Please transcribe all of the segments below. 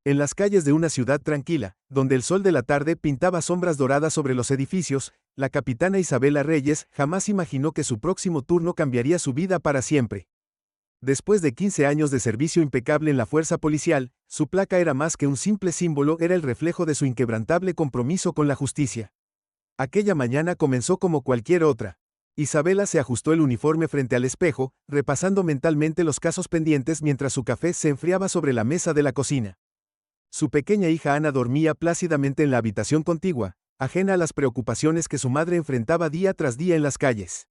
En las calles de una ciudad tranquila, donde el sol de la tarde pintaba sombras doradas sobre los edificios, la capitana Isabela Reyes jamás imaginó que su próximo turno cambiaría su vida para siempre. Después de 15 años de servicio impecable en la fuerza policial, su placa era más que un simple símbolo, era el reflejo de su inquebrantable compromiso con la justicia. Aquella mañana comenzó como cualquier otra. Isabela se ajustó el uniforme frente al espejo, repasando mentalmente los casos pendientes mientras su café se enfriaba sobre la mesa de la cocina. Su pequeña hija Ana dormía plácidamente en la habitación contigua, ajena a las preocupaciones que su madre enfrentaba día tras día en las calles.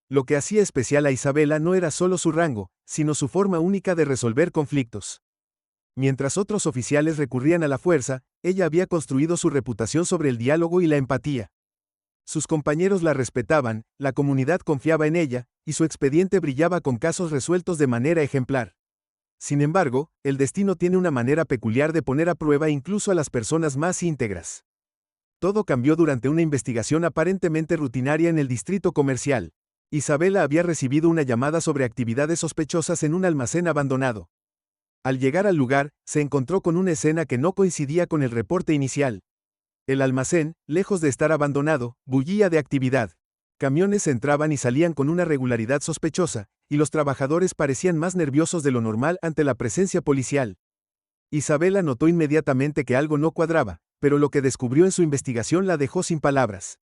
Lo que hacía especial a Isabela no era solo su rango, sino su forma única de resolver conflictos. Mientras otros oficiales recurrían a la fuerza, ella había construido su reputación sobre el diálogo y la empatía. Sus compañeros la respetaban, la comunidad confiaba en ella, y su expediente brillaba con casos resueltos de manera ejemplar. Sin embargo, el destino tiene una manera peculiar de poner a prueba incluso a las personas más íntegras. Todo cambió durante una investigación aparentemente rutinaria en el distrito comercial. Isabela había recibido una llamada sobre actividades sospechosas en un almacén abandonado. Al llegar al lugar, se encontró con una escena que no coincidía con el reporte inicial. El almacén, lejos de estar abandonado, bullía de actividad. Camiones entraban y salían con una regularidad sospechosa, y los trabajadores parecían más nerviosos de lo normal ante la presencia policial. Isabela notó inmediatamente que algo no cuadraba, pero lo que descubrió en su investigación la dejó sin palabras.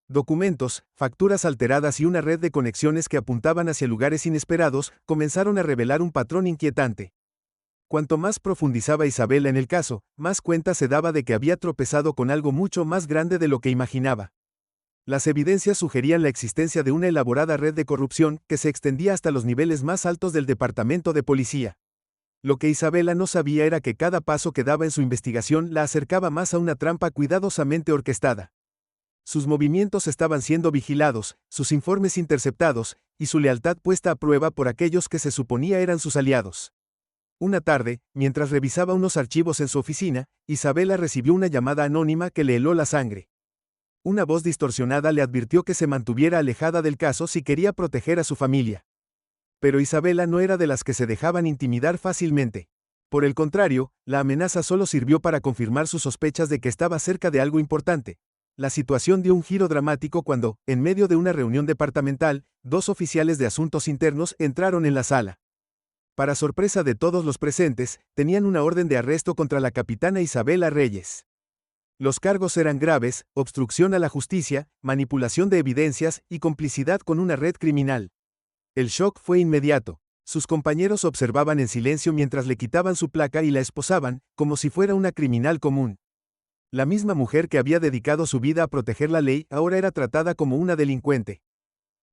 Documentos, facturas alteradas y una red de conexiones que apuntaban hacia lugares inesperados comenzaron a revelar un patrón inquietante. Cuanto más profundizaba Isabela en el caso, más cuenta se daba de que había tropezado con algo mucho más grande de lo que imaginaba. Las evidencias sugerían la existencia de una elaborada red de corrupción que se extendía hasta los niveles más altos del departamento de policía. Lo que Isabela no sabía era que cada paso que daba en su investigación la acercaba más a una trampa cuidadosamente orquestada. Sus movimientos estaban siendo vigilados, sus informes interceptados, y su lealtad puesta a prueba por aquellos que se suponía eran sus aliados. Una tarde, mientras revisaba unos archivos en su oficina, Isabela recibió una llamada anónima que le heló la sangre. Una voz distorsionada le advirtió que se mantuviera alejada del caso si quería proteger a su familia. Pero Isabela no era de las que se dejaban intimidar fácilmente. Por el contrario, la amenaza solo sirvió para confirmar sus sospechas de que estaba cerca de algo importante. La situación dio un giro dramático cuando, en medio de una reunión departamental, dos oficiales de asuntos internos entraron en la sala. Para sorpresa de todos los presentes, tenían una orden de arresto contra la capitana Isabela Reyes. Los cargos eran graves: obstrucción a la justicia, manipulación de evidencias y complicidad con una red criminal. El shock fue inmediato. Sus compañeros observaban en silencio mientras le quitaban su placa y la esposaban, como si fuera una criminal común. La misma mujer que había dedicado su vida a proteger la ley ahora era tratada como una delincuente.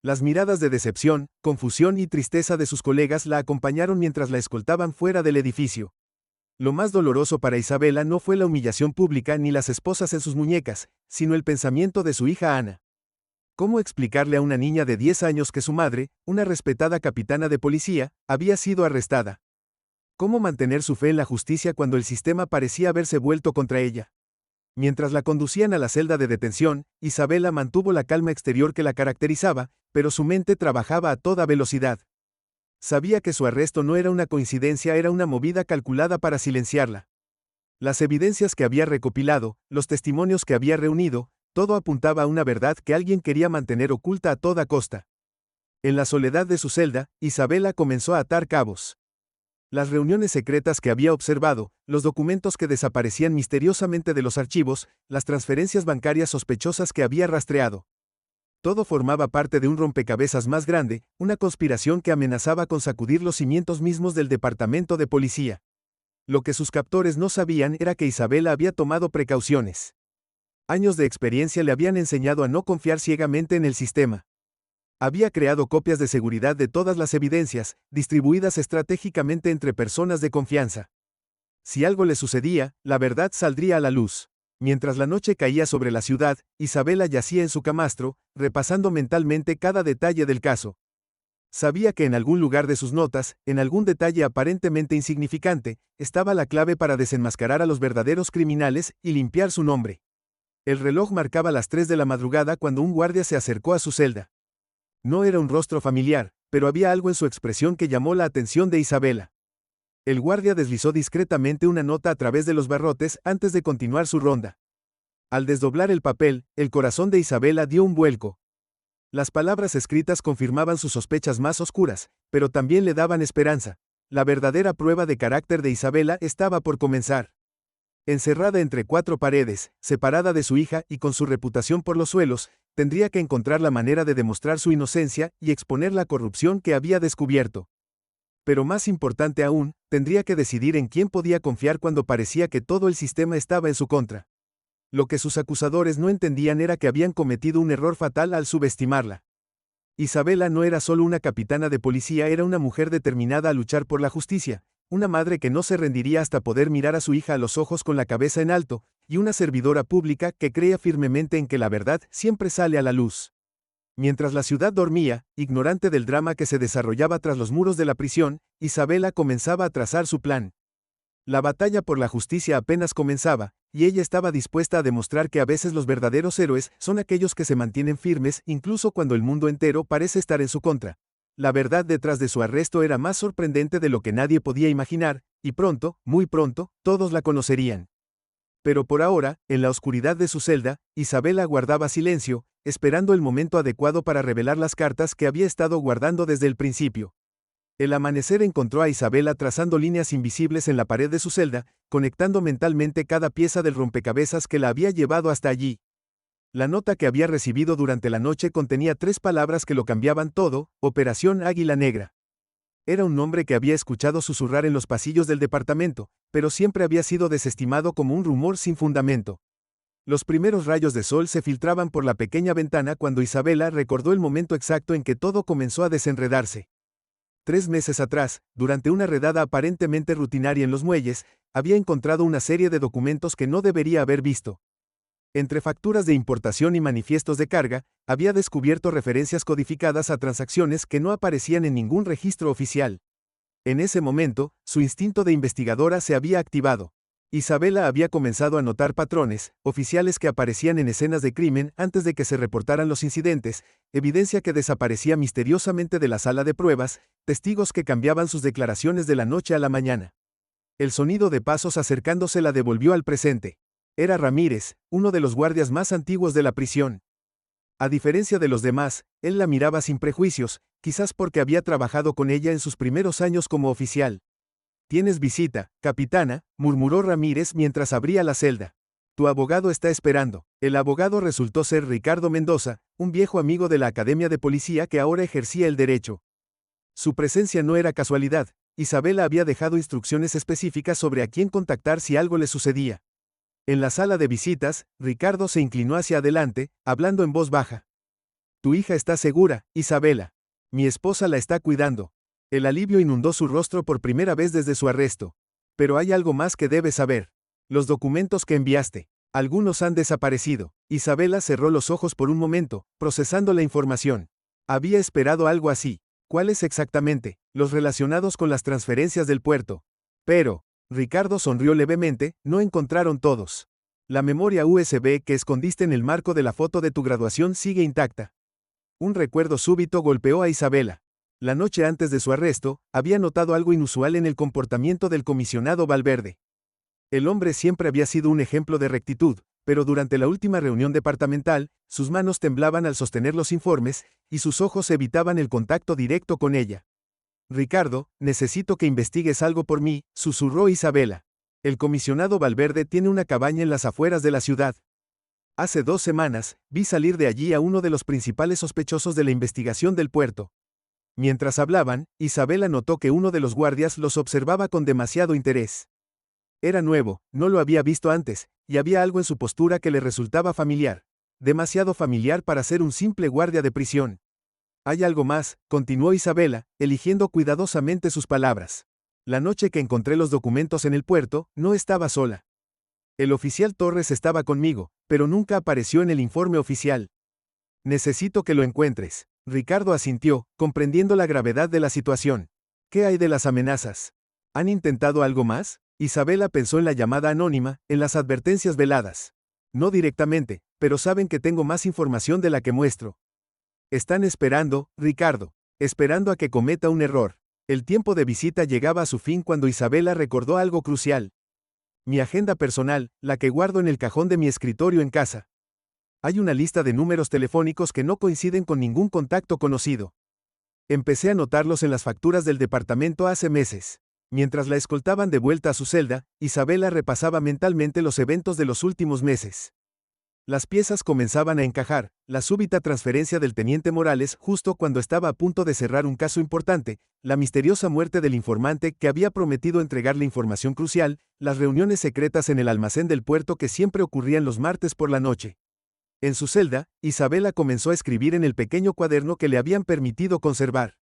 Las miradas de decepción, confusión y tristeza de sus colegas la acompañaron mientras la escoltaban fuera del edificio. Lo más doloroso para Isabela no fue la humillación pública ni las esposas en sus muñecas, sino el pensamiento de su hija Ana. ¿Cómo explicarle a una niña de 10 años que su madre, una respetada capitana de policía, había sido arrestada? ¿Cómo mantener su fe en la justicia cuando el sistema parecía haberse vuelto contra ella? Mientras la conducían a la celda de detención, Isabela mantuvo la calma exterior que la caracterizaba, pero su mente trabajaba a toda velocidad. Sabía que su arresto no era una coincidencia, era una movida calculada para silenciarla. Las evidencias que había recopilado, los testimonios que había reunido, todo apuntaba a una verdad que alguien quería mantener oculta a toda costa. En la soledad de su celda, Isabela comenzó a atar cabos. Las reuniones secretas que había observado, los documentos que desaparecían misteriosamente de los archivos, las transferencias bancarias sospechosas que había rastreado. Todo formaba parte de un rompecabezas más grande, una conspiración que amenazaba con sacudir los cimientos mismos del departamento de policía. Lo que sus captores no sabían era que Isabela había tomado precauciones. Años de experiencia le habían enseñado a no confiar ciegamente en el sistema. Había creado copias de seguridad de todas las evidencias, distribuidas estratégicamente entre personas de confianza. Si algo le sucedía, la verdad saldría a la luz. Mientras la noche caía sobre la ciudad, Isabela yacía en su camastro, repasando mentalmente cada detalle del caso. Sabía que en algún lugar de sus notas, en algún detalle aparentemente insignificante, estaba la clave para desenmascarar a los verdaderos criminales y limpiar su nombre. El reloj marcaba las 3 de la madrugada cuando un guardia se acercó a su celda. No era un rostro familiar, pero había algo en su expresión que llamó la atención de Isabela. El guardia deslizó discretamente una nota a través de los barrotes antes de continuar su ronda. Al desdoblar el papel, el corazón de Isabela dio un vuelco. Las palabras escritas confirmaban sus sospechas más oscuras, pero también le daban esperanza. La verdadera prueba de carácter de Isabela estaba por comenzar. Encerrada entre cuatro paredes, separada de su hija y con su reputación por los suelos, tendría que encontrar la manera de demostrar su inocencia y exponer la corrupción que había descubierto. Pero más importante aún, tendría que decidir en quién podía confiar cuando parecía que todo el sistema estaba en su contra. Lo que sus acusadores no entendían era que habían cometido un error fatal al subestimarla. Isabela no era solo una capitana de policía, era una mujer determinada a luchar por la justicia, una madre que no se rendiría hasta poder mirar a su hija a los ojos con la cabeza en alto, y una servidora pública que creía firmemente en que la verdad siempre sale a la luz. Mientras la ciudad dormía, ignorante del drama que se desarrollaba tras los muros de la prisión, Isabela comenzaba a trazar su plan. La batalla por la justicia apenas comenzaba, y ella estaba dispuesta a demostrar que a veces los verdaderos héroes son aquellos que se mantienen firmes incluso cuando el mundo entero parece estar en su contra. La verdad detrás de su arresto era más sorprendente de lo que nadie podía imaginar, y pronto, muy pronto, todos la conocerían. Pero por ahora, en la oscuridad de su celda, Isabela guardaba silencio, esperando el momento adecuado para revelar las cartas que había estado guardando desde el principio. El amanecer encontró a Isabela trazando líneas invisibles en la pared de su celda, conectando mentalmente cada pieza del rompecabezas que la había llevado hasta allí. La nota que había recibido durante la noche contenía 3 palabras que lo cambiaban todo: Operación Águila Negra. Era un nombre que había escuchado susurrar en los pasillos del departamento, pero siempre había sido desestimado como un rumor sin fundamento. Los primeros rayos de sol se filtraban por la pequeña ventana cuando Isabela recordó el momento exacto en que todo comenzó a desenredarse. 3 meses atrás, durante una redada aparentemente rutinaria en los muelles, había encontrado una serie de documentos que no debería haber visto. Entre facturas de importación y manifiestos de carga, había descubierto referencias codificadas a transacciones que no aparecían en ningún registro oficial. En ese momento, su instinto de investigadora se había activado. Isabela había comenzado a notar patrones, oficiales que aparecían en escenas de crimen antes de que se reportaran los incidentes, evidencia que desaparecía misteriosamente de la sala de pruebas, testigos que cambiaban sus declaraciones de la noche a la mañana. El sonido de pasos acercándose la devolvió al presente. Era Ramírez, uno de los guardias más antiguos de la prisión. A diferencia de los demás, él la miraba sin prejuicios, quizás porque había trabajado con ella en sus primeros años como oficial. «Tienes visita, capitana», murmuró Ramírez mientras abría la celda. «Tu abogado está esperando». El abogado resultó ser Ricardo Mendoza, un viejo amigo de la Academia de Policía que ahora ejercía el derecho. Su presencia no era casualidad. Isabela había dejado instrucciones específicas sobre a quién contactar si algo le sucedía. En la sala de visitas, Ricardo se inclinó hacia adelante, hablando en voz baja. «Tu hija está segura, Isabela. Mi esposa la está cuidando». El alivio inundó su rostro por primera vez desde su arresto. «Pero hay algo más que debes saber. Los documentos que enviaste. Algunos han desaparecido». Isabela cerró los ojos por un momento, procesando la información. Había esperado algo así. «¿Cuáles exactamente?» «Los relacionados con las transferencias del puerto». «Pero», Ricardo sonrió levemente, «no encontraron todos. La memoria USB que escondiste en el marco de la foto de tu graduación sigue intacta». Un recuerdo súbito golpeó a Isabela. La noche antes de su arresto, había notado algo inusual en el comportamiento del comisionado Valverde. El hombre siempre había sido un ejemplo de rectitud, pero durante la última reunión departamental, sus manos temblaban al sostener los informes, y sus ojos evitaban el contacto directo con ella. «Ricardo, necesito que investigues algo por mí», susurró Isabela. «El comisionado Valverde tiene una cabaña en las afueras de la ciudad. Hace 2 semanas, vi salir de allí a uno de los principales sospechosos de la investigación del puerto». Mientras hablaban, Isabela notó que uno de los guardias los observaba con demasiado interés. Era nuevo, no lo había visto antes, y había algo en su postura que le resultaba familiar. Demasiado familiar para ser un simple guardia de prisión. «Hay algo más», continuó Isabela, eligiendo cuidadosamente sus palabras. «La noche que encontré los documentos en el puerto, no estaba sola. El oficial Torres estaba conmigo, pero nunca apareció en el informe oficial. Necesito que lo encuentres». Ricardo asintió, comprendiendo la gravedad de la situación. «¿Qué hay de las amenazas? ¿Han intentado algo más?». Isabela pensó en la llamada anónima, en las advertencias veladas. «No directamente, pero saben que tengo más información de la que muestro. Están esperando, Ricardo. Esperando a que cometa un error». El tiempo de visita llegaba a su fin cuando Isabela recordó algo crucial. Mi agenda personal, la que guardo en el cajón de mi escritorio en casa. Hay una lista de números telefónicos que no coinciden con ningún contacto conocido. Empecé a notarlos en las facturas del departamento hace meses. Mientras la escoltaban de vuelta a su celda, Isabela repasaba mentalmente los eventos de los últimos meses. Las piezas comenzaban a encajar, la súbita transferencia del teniente Morales justo cuando estaba a punto de cerrar un caso importante, la misteriosa muerte del informante que había prometido entregarle información crucial, las reuniones secretas en el almacén del puerto que siempre ocurrían los martes por la noche. En su celda, Isabela comenzó a escribir en el pequeño cuaderno que le habían permitido conservar.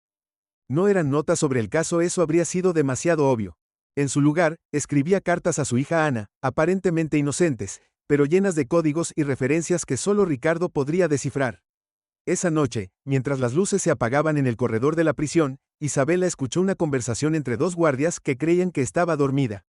No eran notas sobre el caso, eso habría sido demasiado obvio. En su lugar, escribía cartas a su hija Ana, aparentemente inocentes, pero llenas de códigos y referencias que solo Ricardo podría descifrar. Esa noche, mientras las luces se apagaban en el corredor de la prisión, Isabela escuchó una conversación entre dos guardias que creían que estaba dormida.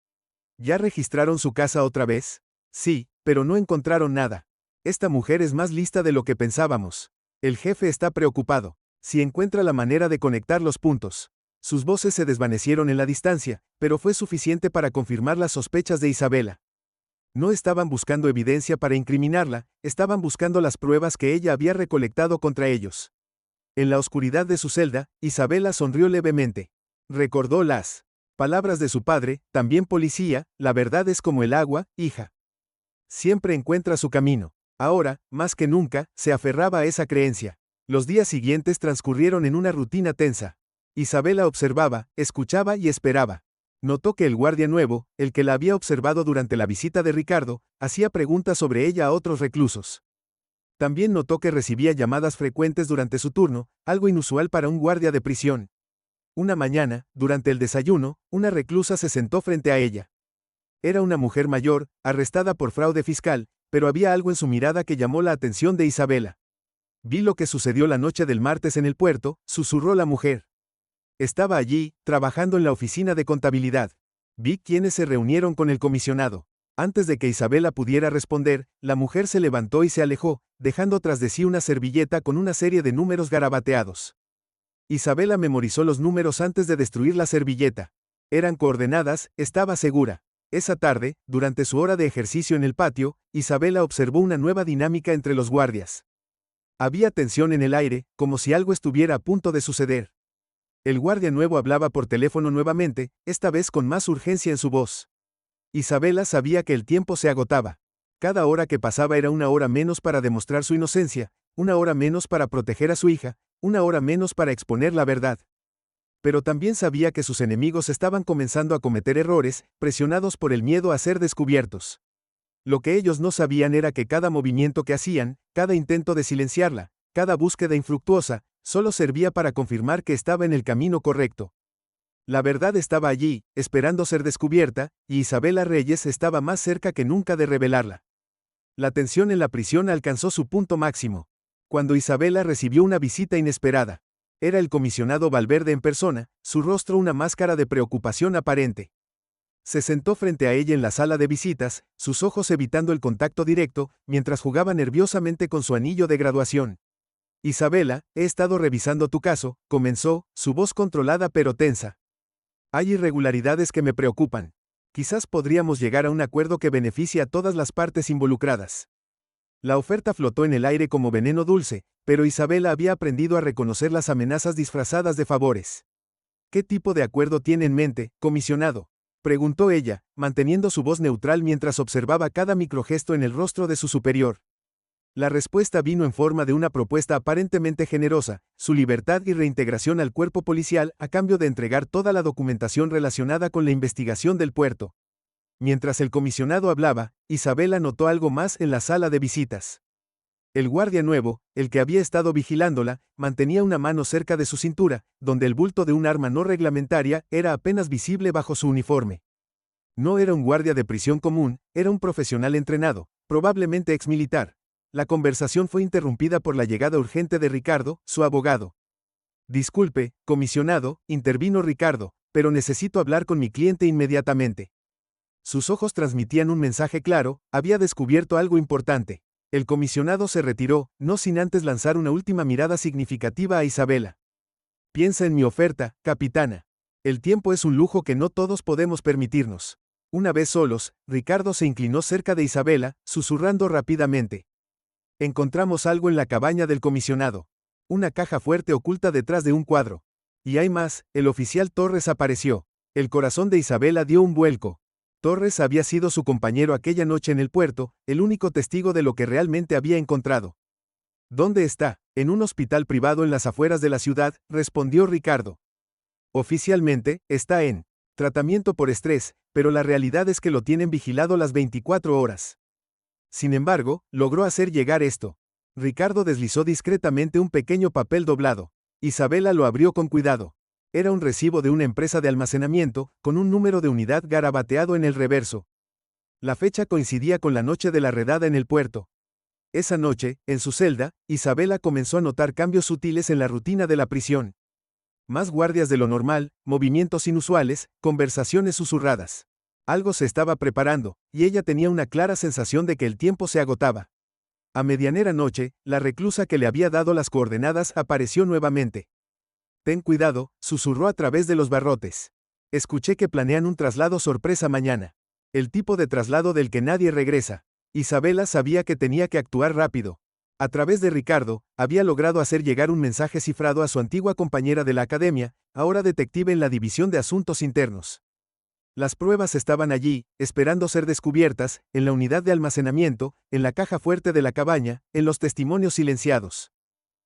¿Ya registraron su casa otra vez? Sí, pero no encontraron nada. Esta mujer es más lista de lo que pensábamos. El jefe está preocupado. Si encuentra la manera de conectar los puntos. Sus voces se desvanecieron en la distancia, pero fue suficiente para confirmar las sospechas de Isabela. No estaban buscando evidencia para incriminarla, estaban buscando las pruebas que ella había recolectado contra ellos. En la oscuridad de su celda, Isabela sonrió levemente. Recordó las palabras de su padre, también policía: la verdad es como el agua, hija. Siempre encuentra su camino. Ahora, más que nunca, se aferraba a esa creencia. Los días siguientes transcurrieron en una rutina tensa. Isabela observaba, escuchaba y esperaba. Notó que el guardia nuevo, el que la había observado durante la visita de Ricardo, hacía preguntas sobre ella a otros reclusos. También notó que recibía llamadas frecuentes durante su turno, algo inusual para un guardia de prisión. Una mañana, durante el desayuno, una reclusa se sentó frente a ella. Era una mujer mayor, arrestada por fraude fiscal, pero había algo en su mirada que llamó la atención de Isabela. Vi lo que sucedió la noche del martes en el puerto, susurró la mujer. Estaba allí, trabajando en la oficina de contabilidad. Vi quiénes se reunieron con el comisionado. Antes de que Isabela pudiera responder, la mujer se levantó y se alejó, dejando tras de sí una servilleta con una serie de números garabateados. Isabela memorizó los números antes de destruir la servilleta. Eran coordenadas, estaba segura. Esa tarde, durante su hora de ejercicio en el patio, Isabela observó una nueva dinámica entre los guardias. Había tensión en el aire, como si algo estuviera a punto de suceder. El guardia nuevo hablaba por teléfono nuevamente, esta vez con más urgencia en su voz. Isabela sabía que el tiempo se agotaba. Cada hora que pasaba era una hora menos para demostrar su inocencia, una hora menos para proteger a su hija, una hora menos para exponer la verdad. Pero también sabía que sus enemigos estaban comenzando a cometer errores, presionados por el miedo a ser descubiertos. Lo que ellos no sabían era que cada movimiento que hacían, cada intento de silenciarla, cada búsqueda infructuosa, solo servía para confirmar que estaba en el camino correcto. La verdad estaba allí, esperando ser descubierta, y Isabela Reyes estaba más cerca que nunca de revelarla. La tensión en la prisión alcanzó su punto máximo. Cuando Isabela recibió una visita inesperada. Era el comisionado Valverde en persona, su rostro una máscara de preocupación aparente. Se sentó frente a ella en la sala de visitas, sus ojos evitando el contacto directo, mientras jugaba nerviosamente con su anillo de graduación. Isabela, he estado revisando tu caso, comenzó, su voz controlada pero tensa. Hay irregularidades que me preocupan. Quizás podríamos llegar a un acuerdo que beneficie a todas las partes involucradas. La oferta flotó en el aire como veneno dulce, pero Isabela había aprendido a reconocer las amenazas disfrazadas de favores. ¿Qué tipo de acuerdo tiene en mente, comisionado?, preguntó ella, manteniendo su voz neutral mientras observaba cada microgesto en el rostro de su superior. La respuesta vino en forma de una propuesta aparentemente generosa: su libertad y reintegración al cuerpo policial a cambio de entregar toda la documentación relacionada con la investigación del puerto. Mientras el comisionado hablaba, Isabela notó algo más en la sala de visitas. El guardia nuevo, el que había estado vigilándola, mantenía una mano cerca de su cintura, donde el bulto de un arma no reglamentaria era apenas visible bajo su uniforme. No era un guardia de prisión común, era un profesional entrenado, probablemente exmilitar. La conversación fue interrumpida por la llegada urgente de Ricardo, su abogado. Disculpe, comisionado, intervino Ricardo, pero necesito hablar con mi cliente inmediatamente. Sus ojos transmitían un mensaje claro: había descubierto algo importante. El comisionado se retiró, no sin antes lanzar una última mirada significativa a Isabela. Piensa en mi oferta, capitana. El tiempo es un lujo que no todos podemos permitirnos. Una vez solos, Ricardo se inclinó cerca de Isabela, susurrando rápidamente. Encontramos algo en la cabaña del comisionado. Una caja fuerte oculta detrás de un cuadro. Y hay más, el oficial Torres apareció. El corazón de Isabela dio un vuelco. Torres había sido su compañero aquella noche en el puerto, el único testigo de lo que realmente había encontrado. ¿Dónde está? En un hospital privado en las afueras de la ciudad, respondió Ricardo. Oficialmente, está en tratamiento por estrés, pero la realidad es que lo tienen vigilado las 24 horas. Sin embargo, logró hacer llegar esto. Ricardo deslizó discretamente un pequeño papel doblado. Isabela lo abrió con cuidado. Era un recibo de una empresa de almacenamiento, con un número de unidad garabateado en el reverso. La fecha coincidía con la noche de la redada en el puerto. Esa noche, en su celda, Isabela comenzó a notar cambios sutiles en la rutina de la prisión. Más guardias de lo normal, movimientos inusuales, conversaciones susurradas. Algo se estaba preparando, y ella tenía una clara sensación de que el tiempo se agotaba. A medianera noche, la reclusa que le había dado las coordenadas apareció nuevamente. Ten cuidado, susurró a través de los barrotes. Escuché que planean un traslado sorpresa mañana. El tipo de traslado del que nadie regresa. Isabela sabía que tenía que actuar rápido. A través de Ricardo, había logrado hacer llegar un mensaje cifrado a su antigua compañera de la academia, ahora detective en la División de Asuntos Internos. Las pruebas estaban allí, esperando ser descubiertas, en la unidad de almacenamiento, en la caja fuerte de la cabaña, en los testimonios silenciados.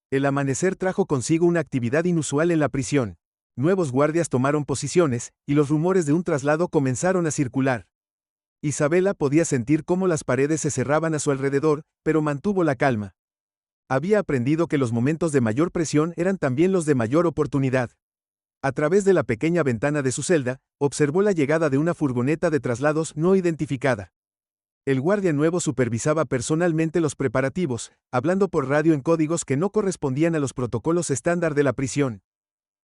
El amanecer trajo consigo una actividad inusual en la prisión. Nuevos guardias tomaron posiciones, y los rumores de un traslado comenzaron a circular. Isabela podía sentir cómo las paredes se cerraban a su alrededor, pero mantuvo la calma. Había aprendido que los momentos de mayor presión eran también los de mayor oportunidad. A través de la pequeña ventana de su celda, observó la llegada de una furgoneta de traslados no identificada. El guardia nuevo supervisaba personalmente los preparativos, hablando por radio en códigos que no correspondían a los protocolos estándar de la prisión.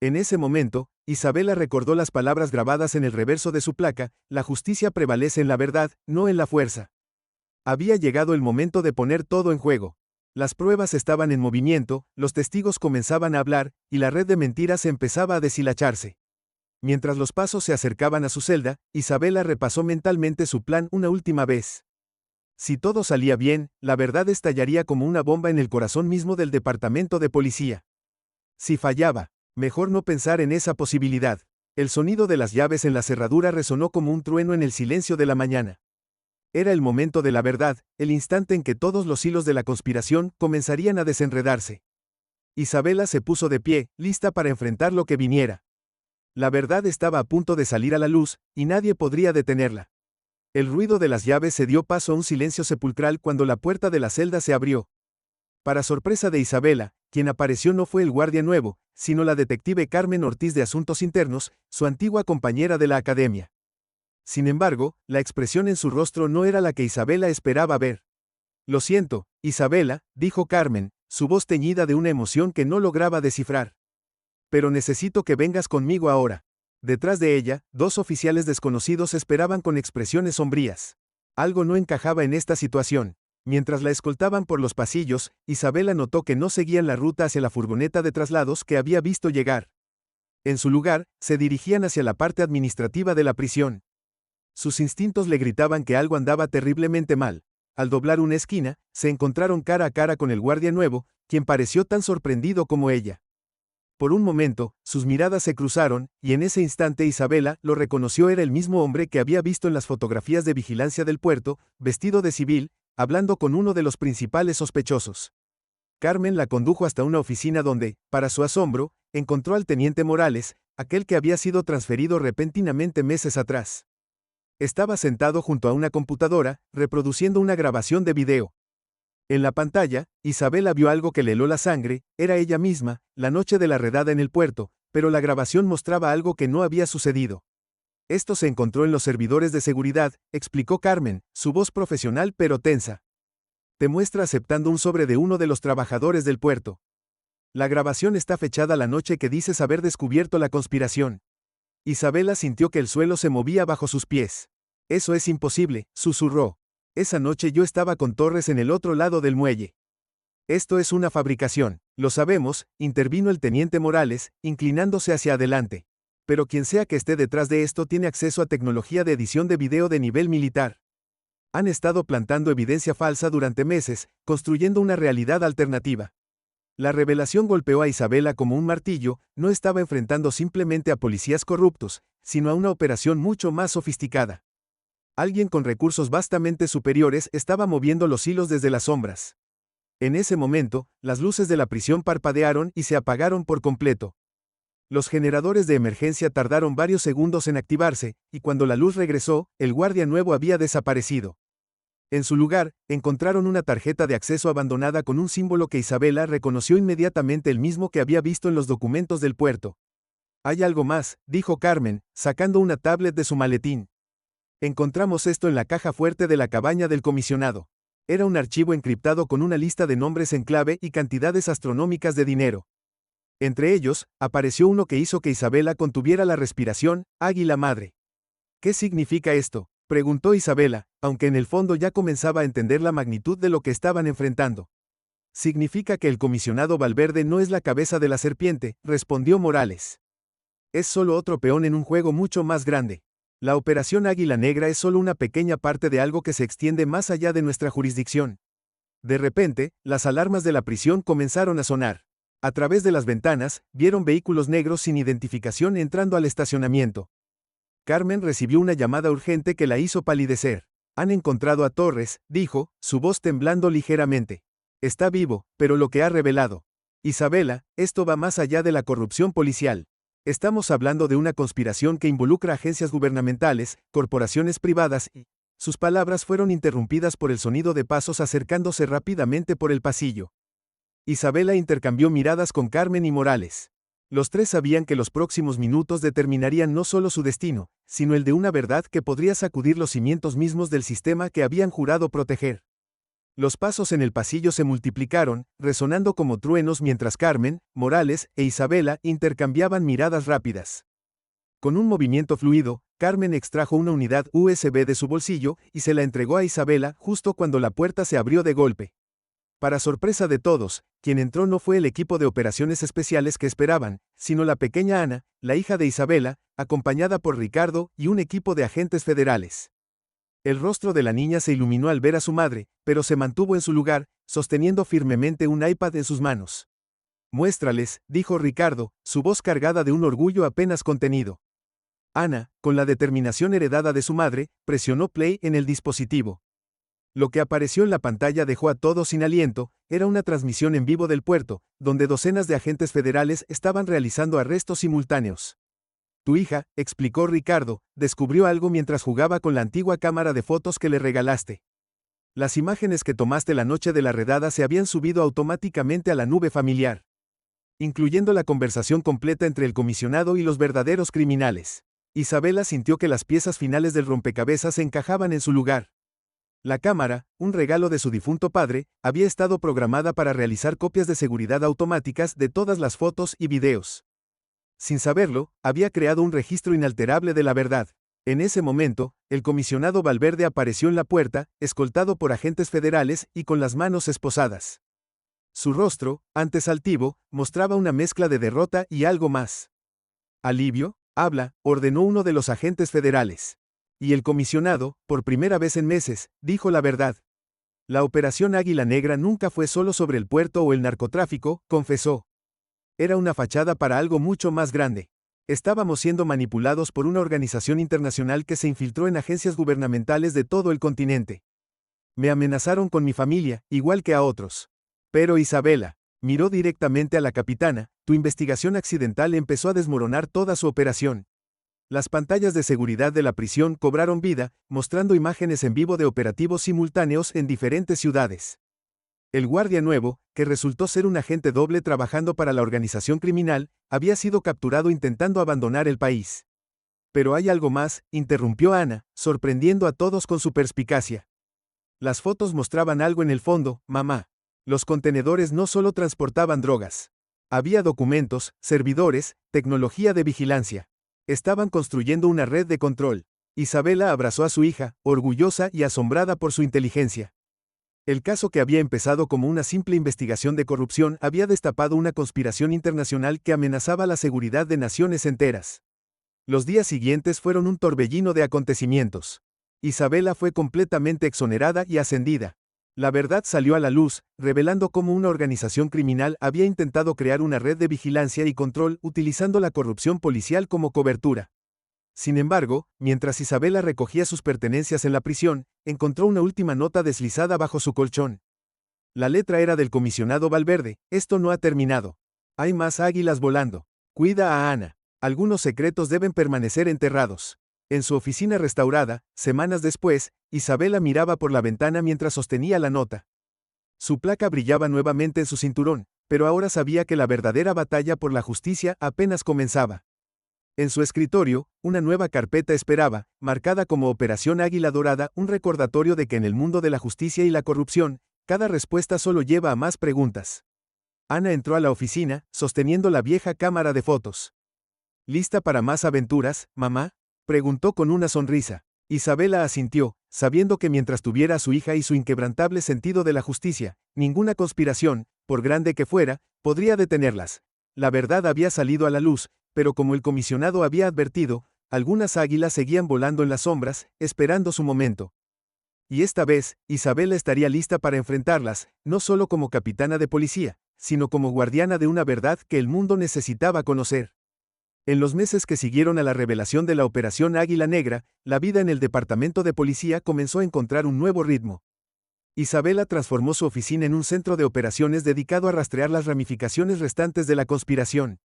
En ese momento, Isabela recordó las palabras grabadas en el reverso de su placa: la justicia prevalece en la verdad, no en la fuerza. Había llegado el momento de poner todo en juego. Las pruebas estaban en movimiento, los testigos comenzaban a hablar, y la red de mentiras empezaba a deshilacharse. Mientras los pasos se acercaban a su celda, Isabela repasó mentalmente su plan una última vez. Si todo salía bien, la verdad estallaría como una bomba en el corazón mismo del departamento de policía. Si fallaba, mejor no pensar en esa posibilidad. El sonido de las llaves en la cerradura resonó como un trueno en el silencio de la mañana. Era el momento de la verdad, el instante en que todos los hilos de la conspiración comenzarían a desenredarse. Isabela se puso de pie, lista para enfrentar lo que viniera. La verdad estaba a punto de salir a la luz, y nadie podría detenerla. El ruido de las llaves se dio paso a un silencio sepulcral cuando la puerta de la celda se abrió. Para sorpresa de Isabela, quien apareció no fue el guardia nuevo, sino la detective Carmen Ortiz de Asuntos Internos, su antigua compañera de la academia. Sin embargo, la expresión en su rostro no era la que Isabela esperaba ver. Lo siento, Isabela, dijo Carmen, su voz teñida de una emoción que no lograba descifrar. Pero necesito que vengas conmigo ahora. Detrás de ella, dos oficiales desconocidos esperaban con expresiones sombrías. Algo no encajaba en esta situación. Mientras la escoltaban por los pasillos, Isabela notó que no seguían la ruta hacia la furgoneta de traslados que había visto llegar. En su lugar, se dirigían hacia la parte administrativa de la prisión. Sus instintos le gritaban que algo andaba terriblemente mal. Al doblar una esquina, se encontraron cara a cara con el guardia nuevo, quien pareció tan sorprendido como ella. Por un momento, sus miradas se cruzaron, y en ese instante Isabela lo reconoció. Era el mismo hombre que había visto en las fotografías de vigilancia del puerto, vestido de civil, hablando con uno de los principales sospechosos. Carmen la condujo hasta una oficina donde, para su asombro, encontró al teniente Morales, aquel que había sido transferido repentinamente meses atrás. Estaba sentado junto a una computadora, reproduciendo una grabación de video. En la pantalla, Isabela vio algo que le heló la sangre. Era ella misma, la noche de la redada en el puerto, pero la grabación mostraba algo que no había sucedido. Esto se encontró en los servidores de seguridad, explicó Carmen, su voz profesional pero tensa. Te muestra aceptando un sobre de uno de los trabajadores del puerto. La grabación está fechada la noche que dices haber descubierto la conspiración. Isabela sintió que el suelo se movía bajo sus pies. Eso es imposible, susurró. Esa noche yo estaba con Torres en el otro lado del muelle. Esto es una fabricación, lo sabemos, intervino el teniente Morales, inclinándose hacia adelante. Pero quien sea que esté detrás de esto tiene acceso a tecnología de edición de video de nivel militar. Han estado plantando evidencia falsa durante meses, construyendo una realidad alternativa. La revelación golpeó a Isabela como un martillo, no estaba enfrentando simplemente a policías corruptos, sino a una operación mucho más sofisticada. Alguien con recursos vastamente superiores estaba moviendo los hilos desde las sombras. En ese momento, las luces de la prisión parpadearon y se apagaron por completo. Los generadores de emergencia tardaron varios segundos en activarse, y cuando la luz regresó, el guardia nuevo había desaparecido. En su lugar, encontraron una tarjeta de acceso abandonada con un símbolo que Isabela reconoció inmediatamente, el mismo que había visto en los documentos del puerto. «Hay algo más», dijo Carmen, sacando una tablet de su maletín. «Encontramos esto en la caja fuerte de la cabaña del comisionado». Era un archivo encriptado con una lista de nombres en clave y cantidades astronómicas de dinero. Entre ellos, apareció uno que hizo que Isabela contuviera la respiración: Águila Madre. «¿Qué significa esto?», preguntó Isabela, aunque en el fondo ya comenzaba a entender la magnitud de lo que estaban enfrentando. «Significa que el comisionado Valverde no es la cabeza de la serpiente», respondió Morales. «Es solo otro peón en un juego mucho más grande. La Operación Águila Negra es solo una pequeña parte de algo que se extiende más allá de nuestra jurisdicción». De repente, las alarmas de la prisión comenzaron a sonar. A través de las ventanas, vieron vehículos negros sin identificación entrando al estacionamiento. Carmen recibió una llamada urgente que la hizo palidecer. «Han encontrado a Torres», dijo, su voz temblando ligeramente. «Está vivo, pero lo que ha revelado. Isabela, esto va más allá de la corrupción policial. Estamos hablando de una conspiración que involucra agencias gubernamentales, corporaciones privadas y...». Sus palabras fueron interrumpidas por el sonido de pasos acercándose rápidamente por el pasillo. Isabela intercambió miradas con Carmen y Morales. Los tres sabían que los próximos minutos determinarían no solo su destino, sino el de una verdad que podría sacudir los cimientos mismos del sistema que habían jurado proteger. Los pasos en el pasillo se multiplicaron, resonando como truenos mientras Carmen, Morales e Isabela intercambiaban miradas rápidas. Con un movimiento fluido, Carmen extrajo una unidad USB de su bolsillo y se la entregó a Isabela justo cuando la puerta se abrió de golpe. Para sorpresa de todos, quien entró no fue el equipo de operaciones especiales que esperaban, sino la pequeña Ana, la hija de Isabela, acompañada por Ricardo y un equipo de agentes federales. El rostro de la niña se iluminó al ver a su madre, pero se mantuvo en su lugar, sosteniendo firmemente un iPad en sus manos. «Muéstrales», dijo Ricardo, su voz cargada de un orgullo apenas contenido. Ana, con la determinación heredada de su madre, presionó play en el dispositivo. Lo que apareció en la pantalla dejó a todos sin aliento. Era una transmisión en vivo del puerto, donde docenas de agentes federales estaban realizando arrestos simultáneos. «Tu hija», explicó Ricardo, «descubrió algo mientras jugaba con la antigua cámara de fotos que le regalaste. Las imágenes que tomaste la noche de la redada se habían subido automáticamente a la nube familiar, incluyendo la conversación completa entre el comisionado y los verdaderos criminales». Isabela sintió que las piezas finales del rompecabezas encajaban en su lugar. La cámara, un regalo de su difunto padre, había estado programada para realizar copias de seguridad automáticas de todas las fotos y videos. Sin saberlo, había creado un registro inalterable de la verdad. En ese momento, el comisionado Valverde apareció en la puerta, escoltado por agentes federales y con las manos esposadas. Su rostro, antes altivo, mostraba una mezcla de derrota y algo más. «Alivio, habla», ordenó uno de los agentes federales. Y el comisionado, por primera vez en meses, dijo la verdad. «La Operación Águila Negra nunca fue solo sobre el puerto o el narcotráfico», confesó. «Era una fachada para algo mucho más grande. Estábamos siendo manipulados por una organización internacional que se infiltró en agencias gubernamentales de todo el continente. Me amenazaron con mi familia, igual que a otros. Pero Isabela», miró directamente a la capitana, «tu investigación accidental empezó a desmoronar toda su operación». Las pantallas de seguridad de la prisión cobraron vida, mostrando imágenes en vivo de operativos simultáneos en diferentes ciudades. El guardia nuevo, que resultó ser un agente doble trabajando para la organización criminal, había sido capturado intentando abandonar el país. «Pero hay algo más», interrumpió Ana, sorprendiendo a todos con su perspicacia. «Las fotos mostraban algo en el fondo, mamá. Los contenedores no solo transportaban drogas. Había documentos, servidores, tecnología de vigilancia. Estaban construyendo una red de control». Isabela abrazó a su hija, orgullosa y asombrada por su inteligencia. El caso, que había empezado como una simple investigación de corrupción, había destapado una conspiración internacional que amenazaba la seguridad de naciones enteras. Los días siguientes fueron un torbellino de acontecimientos. Isabela fue completamente exonerada y ascendida. La verdad salió a la luz, revelando cómo una organización criminal había intentado crear una red de vigilancia y control utilizando la corrupción policial como cobertura. Sin embargo, mientras Isabela recogía sus pertenencias en la prisión, encontró una última nota deslizada bajo su colchón. La letra era del comisionado Valverde: esto no ha terminado. Hay más águilas volando. Cuida a Ana. Algunos secretos deben permanecer enterrados. En su oficina restaurada, semanas después, Isabela miraba por la ventana mientras sostenía la nota. Su placa brillaba nuevamente en su cinturón, pero ahora sabía que la verdadera batalla por la justicia apenas comenzaba. En su escritorio, una nueva carpeta esperaba, marcada como Operación Águila Dorada, un recordatorio de que en el mundo de la justicia y la corrupción, cada respuesta solo lleva a más preguntas. Ana entró a la oficina, sosteniendo la vieja cámara de fotos. ¿Lista para más aventuras, mamá?, preguntó con una sonrisa. Isabela asintió, sabiendo que mientras tuviera a su hija y su inquebrantable sentido de la justicia, ninguna conspiración, por grande que fuera, podría detenerlas. La verdad había salido a la luz, pero como el comisionado había advertido, algunas águilas seguían volando en las sombras, esperando su momento. Y esta vez, Isabela estaría lista para enfrentarlas, no solo como capitana de policía, sino como guardiana de una verdad que el mundo necesitaba conocer. En los meses que siguieron a la revelación de la Operación Águila Negra, la vida en el departamento de policía comenzó a encontrar un nuevo ritmo. Isabela transformó su oficina en un centro de operaciones dedicado a rastrear las ramificaciones restantes de la conspiración.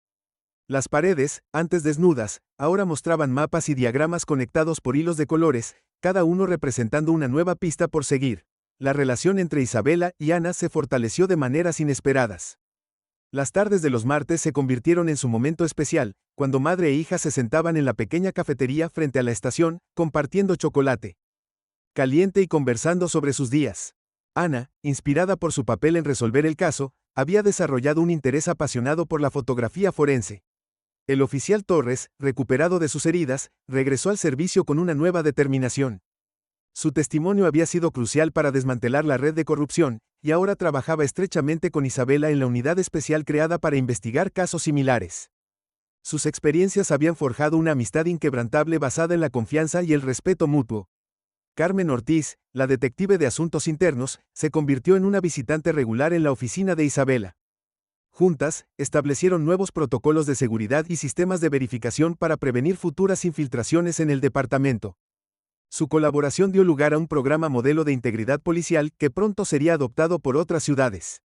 Las paredes, antes desnudas, ahora mostraban mapas y diagramas conectados por hilos de colores, cada uno representando una nueva pista por seguir. La relación entre Isabela y Ana se fortaleció de maneras inesperadas. Las tardes de los martes se convirtieron en su momento especial, cuando madre e hija se sentaban en la pequeña cafetería frente a la estación, compartiendo chocolate caliente y conversando sobre sus días. Ana, inspirada por su papel en resolver el caso, había desarrollado un interés apasionado por la fotografía forense. El oficial Torres, recuperado de sus heridas, regresó al servicio con una nueva determinación. Su testimonio había sido crucial para desmantelar la red de corrupción, y ahora trabajaba estrechamente con Isabela en la unidad especial creada para investigar casos similares. Sus experiencias habían forjado una amistad inquebrantable basada en la confianza y el respeto mutuo. Carmen Ortiz, la detective de asuntos internos, se convirtió en una visitante regular en la oficina de Isabela. Juntas, establecieron nuevos protocolos de seguridad y sistemas de verificación para prevenir futuras infiltraciones en el departamento. Su colaboración dio lugar a un programa modelo de integridad policial que pronto sería adoptado por otras ciudades.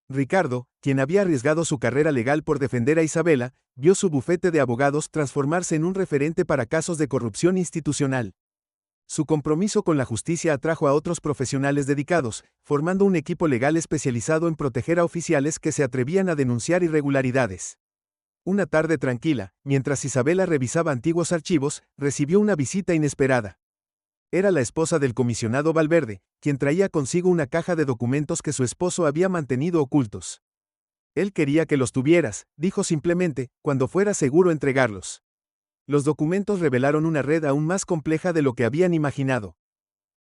Ricardo, quien había arriesgado su carrera legal por defender a Isabela, vio su bufete de abogados transformarse en un referente para casos de corrupción institucional. Su compromiso con la justicia atrajo a otros profesionales dedicados, formando un equipo legal especializado en proteger a oficiales que se atrevían a denunciar irregularidades. Una tarde tranquila, mientras Isabela revisaba antiguos archivos, recibió una visita inesperada. Era la esposa del comisionado Valverde, quien traía consigo una caja de documentos que su esposo había mantenido ocultos. Él quería que los tuvieras, dijo simplemente, cuando fuera seguro entregarlos. Los documentos revelaron una red aún más compleja de lo que habían imaginado.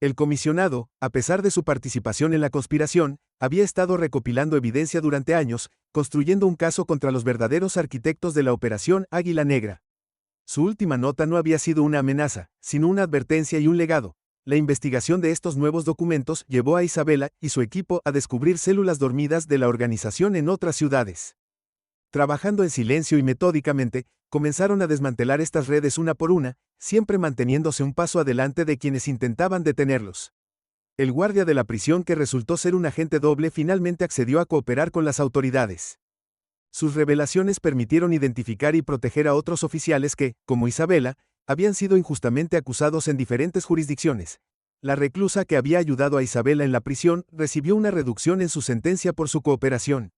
El comisionado, a pesar de su participación en la conspiración, había estado recopilando evidencia durante años, construyendo un caso contra los verdaderos arquitectos de la Operación Águila Negra. Su última nota no había sido una amenaza, sino una advertencia y un legado. La investigación de estos nuevos documentos llevó a Isabela y su equipo a descubrir células dormidas de la organización en otras ciudades. Trabajando en silencio y metódicamente, comenzaron a desmantelar estas redes una por una, siempre manteniéndose un paso adelante de quienes intentaban detenerlos. El guardia de la prisión, que resultó ser un agente doble, finalmente accedió a cooperar con las autoridades. Sus revelaciones permitieron identificar y proteger a otros oficiales que, como Isabela, habían sido injustamente acusados en diferentes jurisdicciones. La reclusa que había ayudado a Isabela en la prisión recibió una reducción en su sentencia por su cooperación.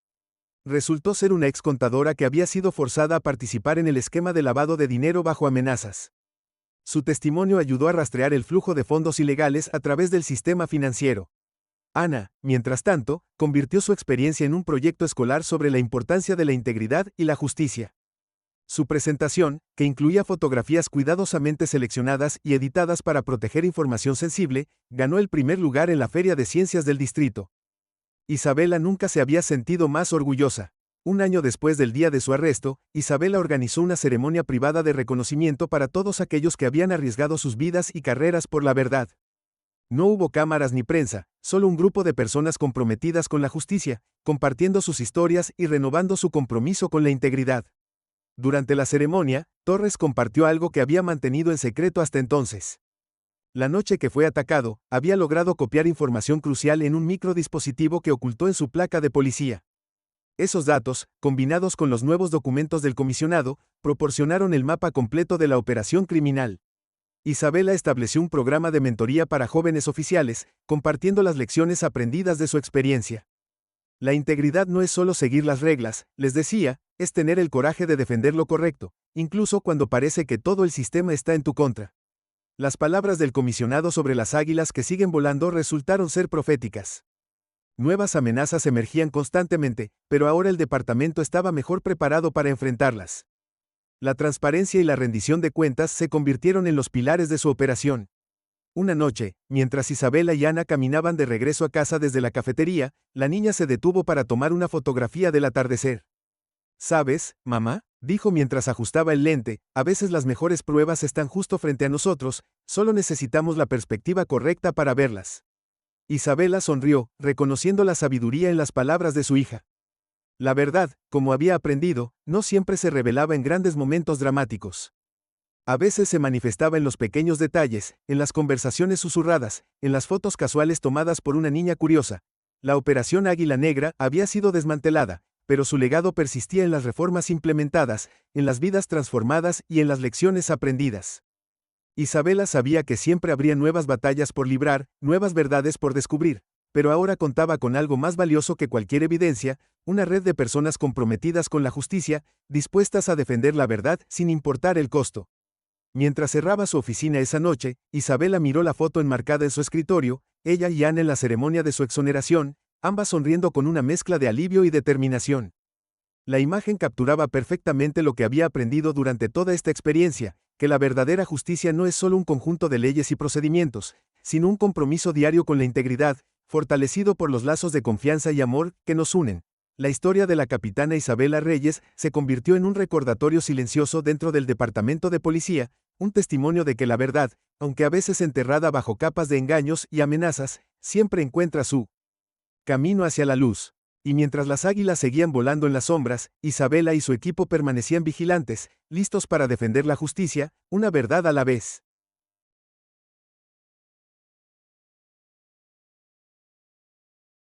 Resultó ser una ex contadora que había sido forzada a participar en el esquema de lavado de dinero bajo amenazas. Su testimonio ayudó a rastrear el flujo de fondos ilegales a través del sistema financiero. Ana, mientras tanto, convirtió su experiencia en un proyecto escolar sobre la importancia de la integridad y la justicia. Su presentación, que incluía fotografías cuidadosamente seleccionadas y editadas para proteger información sensible, ganó el primer lugar en la Feria de Ciencias del Distrito. Isabela nunca se había sentido más orgullosa. Un año después del día de su arresto, Isabela organizó una ceremonia privada de reconocimiento para todos aquellos que habían arriesgado sus vidas y carreras por la verdad. No hubo cámaras ni prensa, solo un grupo de personas comprometidas con la justicia, compartiendo sus historias y renovando su compromiso con la integridad. Durante la ceremonia, Torres compartió algo que había mantenido en secreto hasta entonces. La noche que fue atacado, había logrado copiar información crucial en un microdispositivo que ocultó en su placa de policía. Esos datos, combinados con los nuevos documentos del comisionado, proporcionaron el mapa completo de la operación criminal. Isabela estableció un programa de mentoría para jóvenes oficiales, compartiendo las lecciones aprendidas de su experiencia. La integridad no es solo seguir las reglas, les decía, es tener el coraje de defender lo correcto, incluso cuando parece que todo el sistema está en tu contra. Las palabras del comisionado sobre las águilas que siguen volando resultaron ser proféticas. Nuevas amenazas emergían constantemente, pero ahora el departamento estaba mejor preparado para enfrentarlas. La transparencia y la rendición de cuentas se convirtieron en los pilares de su operación. Una noche, mientras Isabela y Ana caminaban de regreso a casa desde la cafetería, la niña se detuvo para tomar una fotografía del atardecer. ¿Sabes, mamá?, dijo mientras ajustaba el lente, a veces las mejores pruebas están justo frente a nosotros, solo necesitamos la perspectiva correcta para verlas. Isabela sonrió, reconociendo la sabiduría en las palabras de su hija. La verdad, como había aprendido, no siempre se revelaba en grandes momentos dramáticos. A veces se manifestaba en los pequeños detalles, en las conversaciones susurradas, en las fotos casuales tomadas por una niña curiosa. La Operación Águila Negra había sido desmantelada, pero su legado persistía en las reformas implementadas, en las vidas transformadas y en las lecciones aprendidas. Isabela sabía que siempre habría nuevas batallas por librar, nuevas verdades por descubrir, pero ahora contaba con algo más valioso que cualquier evidencia, una red de personas comprometidas con la justicia, dispuestas a defender la verdad sin importar el costo. Mientras cerraba su oficina esa noche, Isabela miró la foto enmarcada en su escritorio, ella y Anne en la ceremonia de su exoneración, ambas sonriendo con una mezcla de alivio y determinación. La imagen capturaba perfectamente lo que había aprendido durante toda esta experiencia, que la verdadera justicia no es solo un conjunto de leyes y procedimientos, sino un compromiso diario con la integridad, fortalecido por los lazos de confianza y amor que nos unen. La historia de la capitana Isabela Reyes se convirtió en un recordatorio silencioso dentro del departamento de policía, un testimonio de que la verdad, aunque a veces enterrada bajo capas de engaños y amenazas, siempre encuentra su camino hacia la luz. Y mientras las águilas seguían volando en las sombras, Isabela y su equipo permanecían vigilantes, listos para defender la justicia, una verdad a la vez.